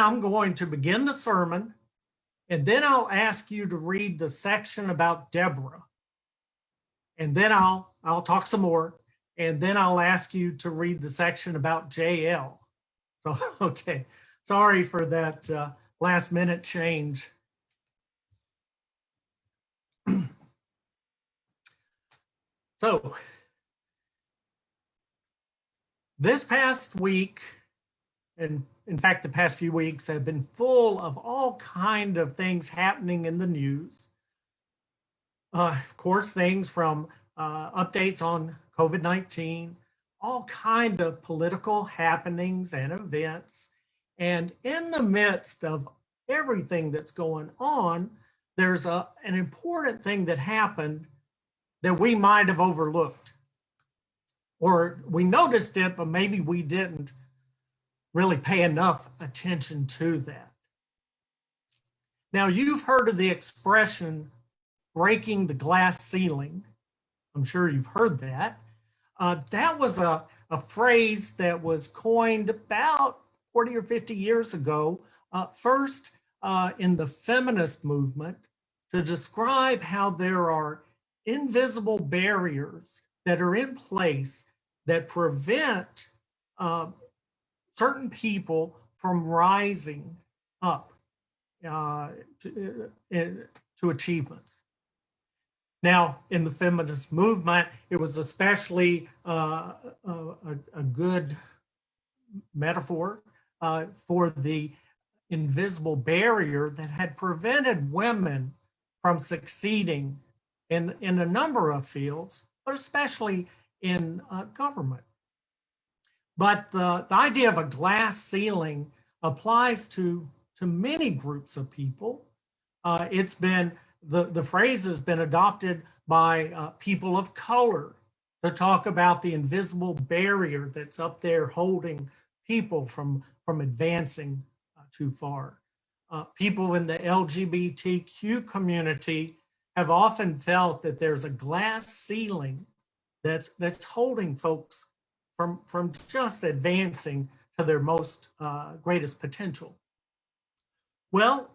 I'm going to begin the sermon, and then I'll ask you to read the section about Deborah. And then I'll talk some more, and then I'll ask you to read the section about JL. So, okay, sorry for that last minute change. So, this past week, and in fact, the past few weeks have been full of all kind of things happening in the news. Of course, things from updates on COVID-19, all kind of political happenings and events. And in the midst of everything that's going on, there's an important thing that happened that we might have overlooked. Or we noticed it, but maybe we didn't really pay enough attention to that. Now, you've heard of the expression, breaking the glass ceiling. I'm sure you've heard that. That was a phrase that was coined about 40 or 50 years ago, first in the feminist movement, to describe how there are invisible barriers that are in place that prevent certain people from rising up to achievements. Now, in the feminist movement, it was especially a good metaphor for the invisible barrier that had prevented women from succeeding in a number of fields, but especially in government. But the idea of a glass ceiling applies to many groups of people. It's been, the phrase has been adopted by people of color to talk about the invisible barrier that's up there holding people from advancing too far. People in the LGBTQ community have often felt that there's a glass ceiling that's holding folks from just advancing to their most greatest potential. Well,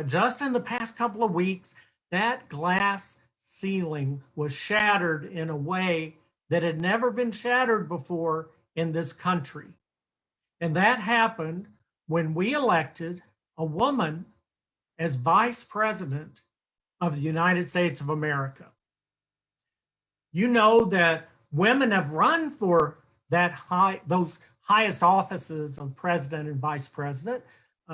just in the past couple of weeks, that glass ceiling was shattered in a way that had never been shattered before in this country. And that happened when we elected a woman as vice president of the United States of America. You know that women have run for those highest offices of president and vice president.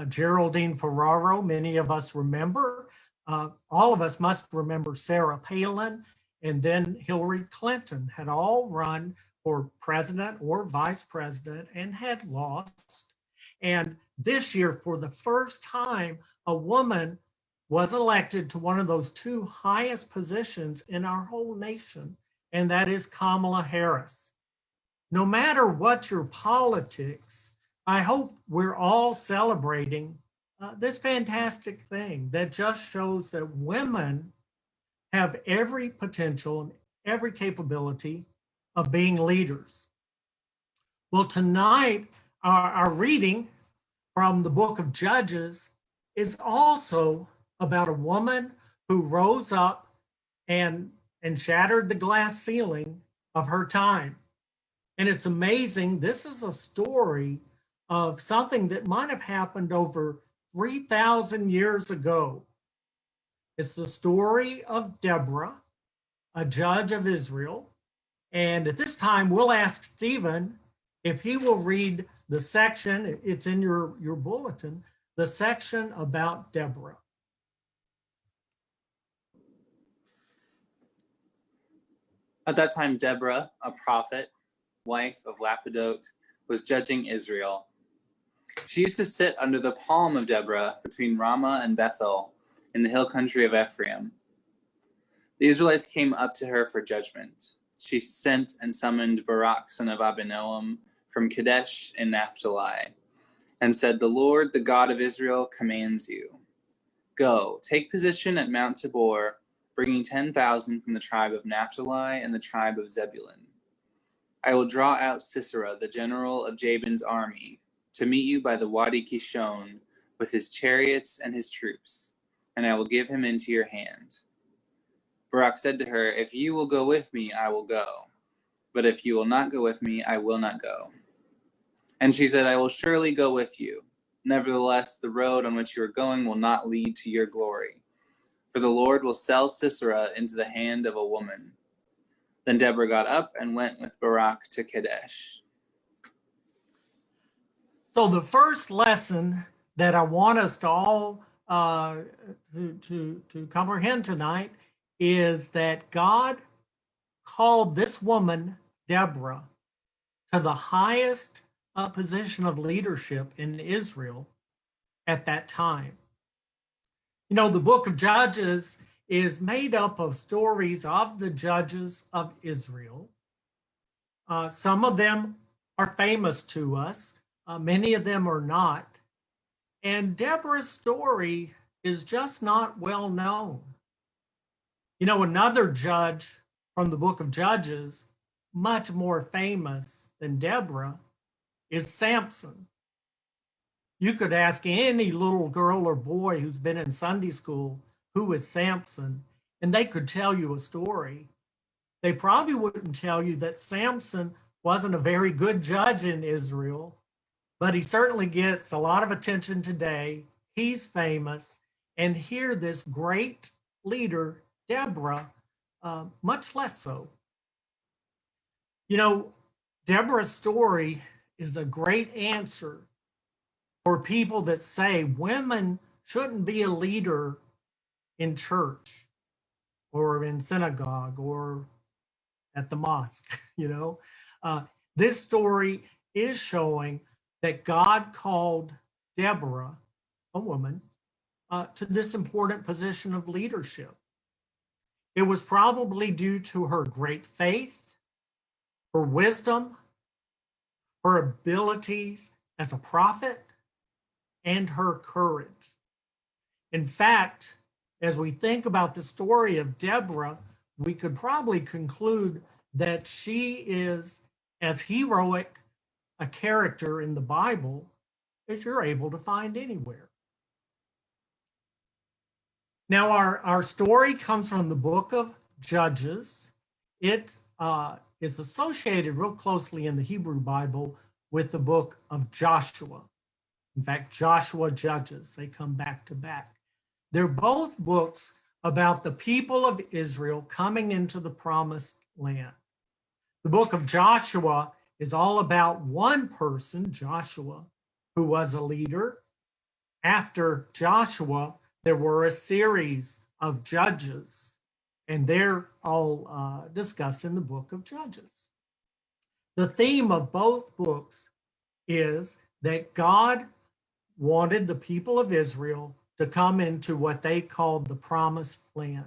Geraldine Ferraro, many of us remember. All of us must remember Sarah Palin, and then Hillary Clinton had all run for president or vice president and had lost. And this year, for the first time, a woman was elected to one of those two highest positions in our whole nation, and that is Kamala Harris. No matter what your politics, I hope we're all celebrating this fantastic thing that just shows that women have every potential and every capability of being leaders. Well, tonight, our reading from the book of Judges is also about a woman who rose up and shattered the glass ceiling of her time. And it's amazing, this is a story of something that might have happened over 3,000 years ago. It's the story of Deborah, a judge of Israel. And at this time, we'll ask Stephen if he will read the section, it's in your bulletin, the section about Deborah. At that time, Deborah, a prophet, wife of Lapidote, was judging Israel. She used to sit under the palm of Deborah between Ramah and Bethel in the hill country of Ephraim. The Israelites came up to her for judgment. She sent and summoned Barak, son of Abinoam, from Kadesh in Naphtali, and said, "The Lord, the God of Israel, commands you. Go, take position at Mount Tabor, bringing 10,000 from the tribe of Naphtali and the tribe of Zebulun. I will draw out Sisera, the general of Jabin's army, to meet you by the Wadi Kishon with his chariots and his troops, and I will give him into your hand. Barak said to her, if you will go with me, I will go. But if you will not go with me, I will not go. And she said, I will surely go with you. Nevertheless, the road on which you are going will not lead to your glory. For the Lord will sell Sisera into the hand of a woman. Then Deborah got up and went with Barak to Kadesh. So the first lesson that I want us to all to comprehend tonight is that God called this woman, Deborah, to the highest position of leadership in Israel at that time. You know, the book of Judges is made up of stories of the judges of Israel. Some of them are famous to us. Many of them are not. And Deborah's story is just not well known. You know, another judge from the book of Judges, much more famous than Deborah, is Samson. You could ask any little girl or boy who's been in Sunday school who is Samson, and they could tell you a story. They probably wouldn't tell you that Samson wasn't a very good judge in Israel, but he certainly gets a lot of attention today. He's famous. And here, this great leader, Deborah, much less so. You know, Deborah's story is a great answer for people that say women shouldn't be a leader in church or in synagogue or at the mosque, you know. This story is showing that God called Deborah, a woman, to this important position of leadership. It was probably due to her great faith, her wisdom, her abilities as a prophet, and her courage. In fact, as we think about the story of Deborah, we could probably conclude that she is as heroic a character in the Bible as you're able to find anywhere. Now, our story comes from the book of Judges. It is associated real closely in the Hebrew Bible with the book of Joshua. In fact, Joshua, Judges, they come back to back. They're both books about the people of Israel coming into the promised land. The book of Joshua is all about one person, Joshua, who was a leader. After Joshua, there were a series of judges, and they're all discussed in the book of Judges. The theme of both books is that God wanted the people of Israel to come into what they called the promised land.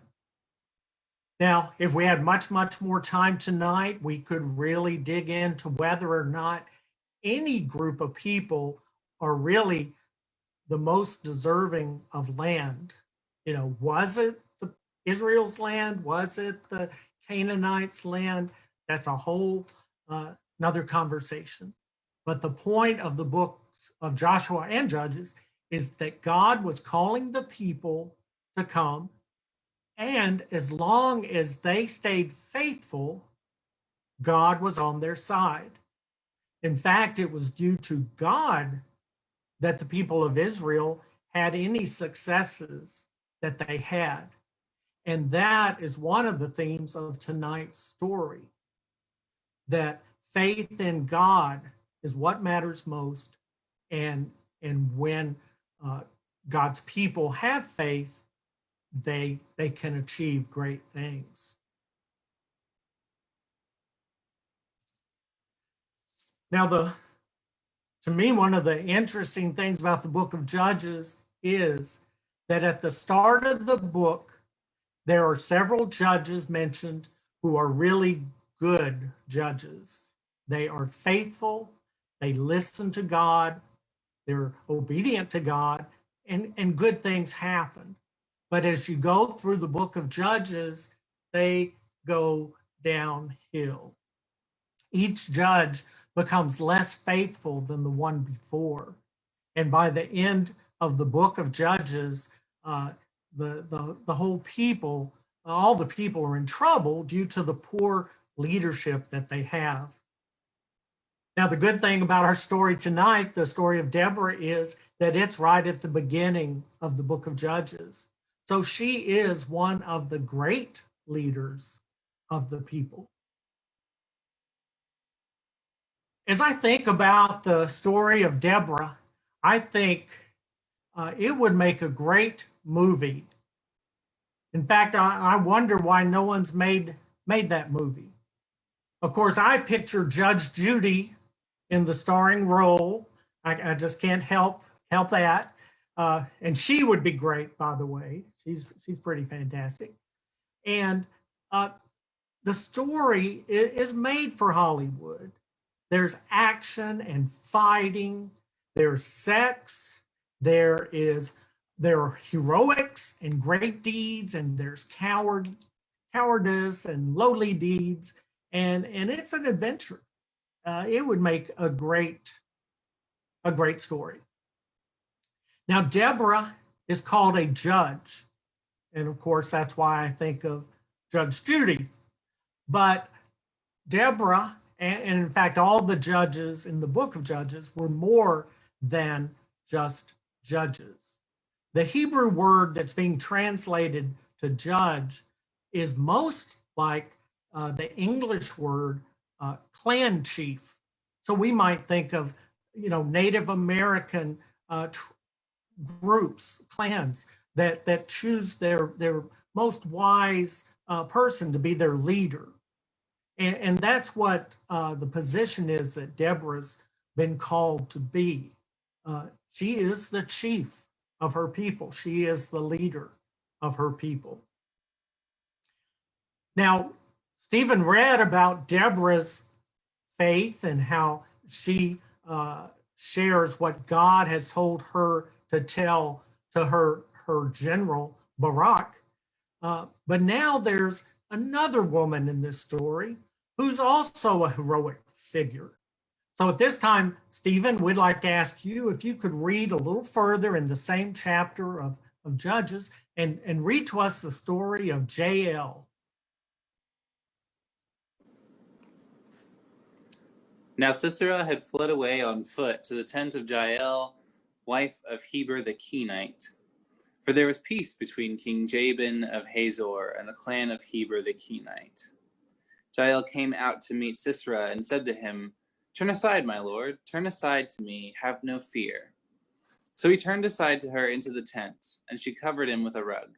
Now, if we had much more time tonight, we could really dig into whether or not any group of people are really the most deserving of land. You know, was it Israel's land? Was it the Canaanites' land? That's a whole another conversation. But the point of the books of Joshua and Judges is that God was calling the people to come, and as long as they stayed faithful, God was on their side. In fact, it was due to God that the people of Israel had any successes that they had. And that is one of the themes of tonight's story, that faith in God is what matters most. And when God's people have faith, they can achieve great things. Now, to me, one of the interesting things about the book of Judges is that at the start of the book, there are several judges mentioned who are really good judges. They are faithful, they listen to God, they're obedient to God, and good things happen. But as you go through the book of Judges, they go downhill. Each judge becomes less faithful than the one before. And by the end of the book of Judges, the whole people, all the people are in trouble due to the poor leadership that they have. Now, the good thing about our story tonight, the story of Deborah, is that it's right at the beginning of the book of Judges. So she is one of the great leaders of the people. As I think about the story of Deborah, I think it would make a great movie. In fact, I wonder why no one's made that movie. Of course, I picture Judge Judy in the starring role. I just can't help that. And she would be great, by the way. She's pretty fantastic. And the story is made for Hollywood. There's action and fighting. There's sex. There are heroics and great deeds, and there's cowardice and lowly deeds, and it's an adventure. It would make a great story. Now, Deborah is called a judge, and of course, that's why I think of Judge Judy. But Deborah, and in fact, all the judges in the book of Judges were more than just judges. The Hebrew word that's being translated to judge is most like the English word clan chief. So we might think of, Native American groups, clans that choose their most wise person to be their leader. And that's what the position is that Deborah's been called to be. She is the chief of her people. She is the leader of her people. Now, Stephen read about Deborah's faith and how she shares what God has told her to tell to her general, Barak. But now there's another woman in this story who's also a heroic figure. So at this time, Stephen, we'd like to ask you if you could read a little further in the same chapter of Judges and read to us the story of Jael. Now Sisera had fled away on foot to the tent of Jael, wife of Heber the Kenite. For there was peace between King Jabin of Hazor and the clan of Heber the Kenite. Jael came out to meet Sisera and said to him, "Turn aside, my lord, turn aside to me, have no fear." So he turned aside to her into the tent, and she covered him with a rug.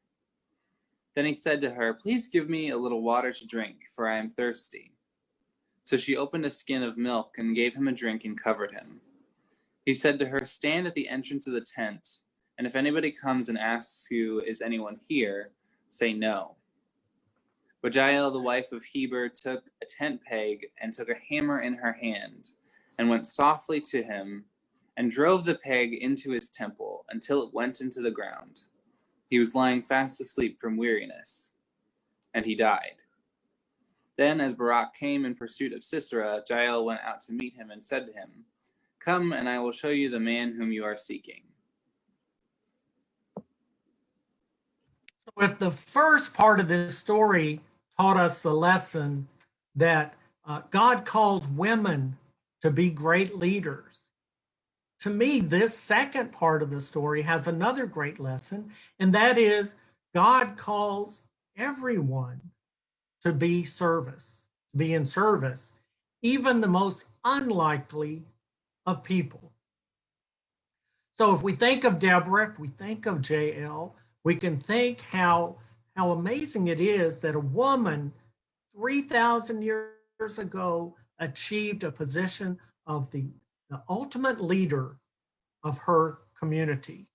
Then he said to her, "Please give me a little water to drink, for I am thirsty." So she opened a skin of milk and gave him a drink and covered him. He said to her, "Stand at the entrance of the tent, and if anybody comes and asks you, 'Is anyone here?' say no." But Jael, the wife of Heber, took a tent peg and took a hammer in her hand and went softly to him and drove the peg into his temple until it went into the ground. He was lying fast asleep from weariness, and he died. Then, as Barak came in pursuit of Sisera, Jael went out to meet him and said to him, "Come, and I will show you the man whom you are seeking." If the first part of this story taught us the lesson that God calls women to be great leaders, to me, this second part of the story has another great lesson, and that is God calls everyone to be in service, even the most unlikely of people. So if we think of Deborah, if we think of Jael, we can think how amazing it is that a woman 3,000 years ago achieved a position of the ultimate leader of her community.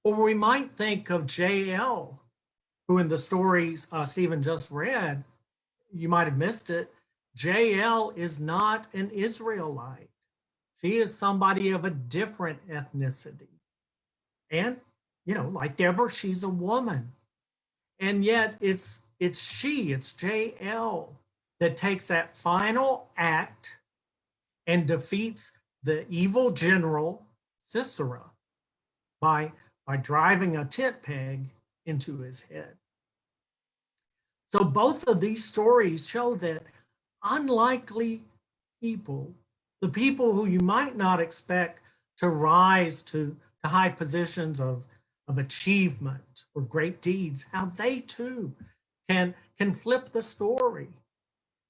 Or we might think of Jael, who in the stories Stephen just read, you might have missed it, Jael is not an Israelite. She is somebody of a different ethnicity. And, like Deborah, she's a woman. And yet it's Jael that takes that final act and defeats the evil general Sisera by driving a tent peg into his head. So both of these stories show that unlikely people, the people who you might not expect to rise to high positions of achievement or great deeds, how they too can flip the story.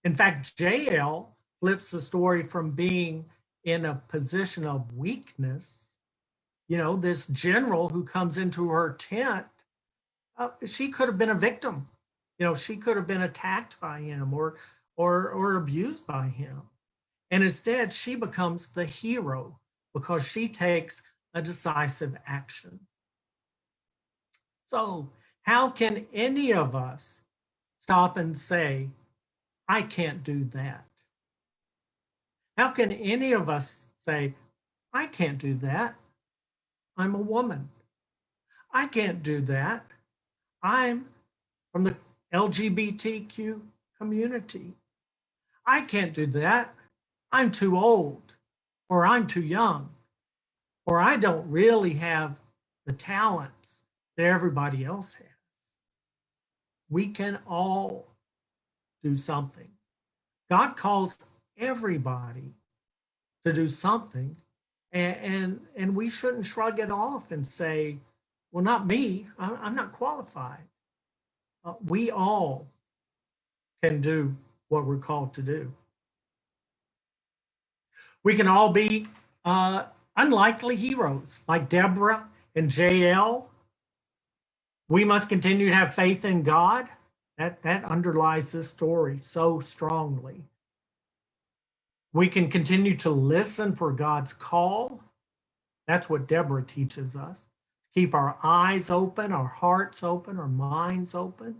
In fact, Jael flips the story from being in a position of weakness. You know, this general who comes into her tent, she could have been a victim. You know, she could have been attacked by him or abused by him. And instead, she becomes the hero because she takes a decisive action. So, how can any of us stop and say, I can't do that? How can any of us say, I can't do that? I'm a woman. I can't do that. I'm from the LGBTQ community. I can't do that. I'm too old, or I'm too young, or I don't really have the talents that everybody else has. We can all do something. God calls everybody to do something, and we shouldn't shrug it off and say, well, not me, I'm not qualified. We all can do what we're called to do. We can all be unlikely heroes like Deborah and Jael. We must continue to have faith in God. That underlies this story so strongly. We can continue to listen for God's call. That's what Deborah teaches us. Keep our eyes open, our hearts open, our minds open.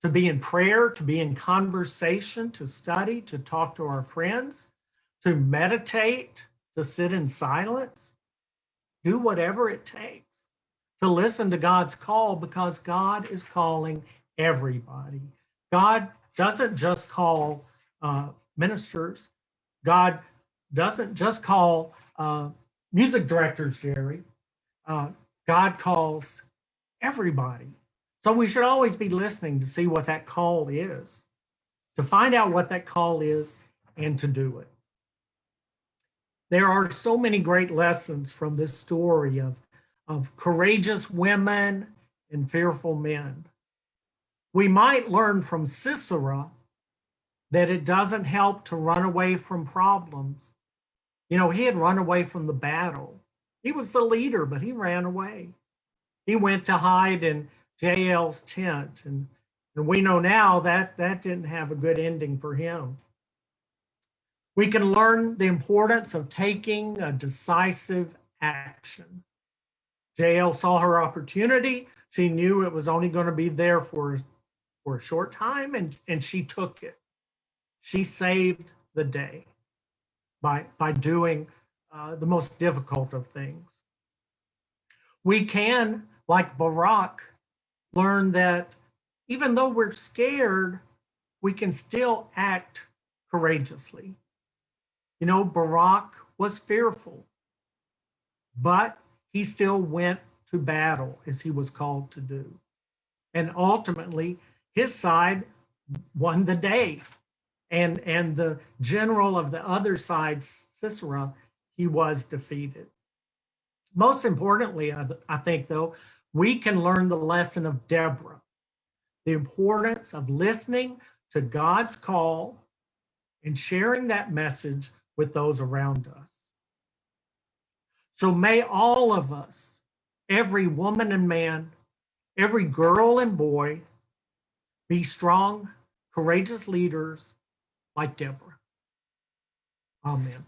To be in prayer, to be in conversation, to study, to talk to our friends, to meditate, to sit in silence. Do whatever it takes to listen to God's call, because God is calling everybody. God doesn't just call ministers. God doesn't just call music directors, Jerry. God calls everybody. So we should always be listening to see what that call is, to find out what that call is and to do it. There are so many great lessons from this story of courageous women and fearful men. We might learn from Sisera that it doesn't help to run away from problems. You know, he had run away from the battle. He was the leader, but he ran away. He went to hide in Jael's tent, and we know now that didn't have a good ending for him. We can learn the importance of taking a decisive action. Jael saw her opportunity. She knew it was only going to be there for a short time, and she took it. She saved the day by doing the most difficult of things. We can, like Barak, learn that even though we're scared, we can still act courageously. You know, Barak was fearful, but he still went to battle as he was called to do. And ultimately, his side won the day. And the general of the other side, Sisera, he was defeated. Most importantly, I think, though, we can learn the lesson of Deborah, the importance of listening to God's call and sharing that message with those around us. So may all of us, every woman and man, every girl and boy, be strong, courageous leaders like Deborah. Amen.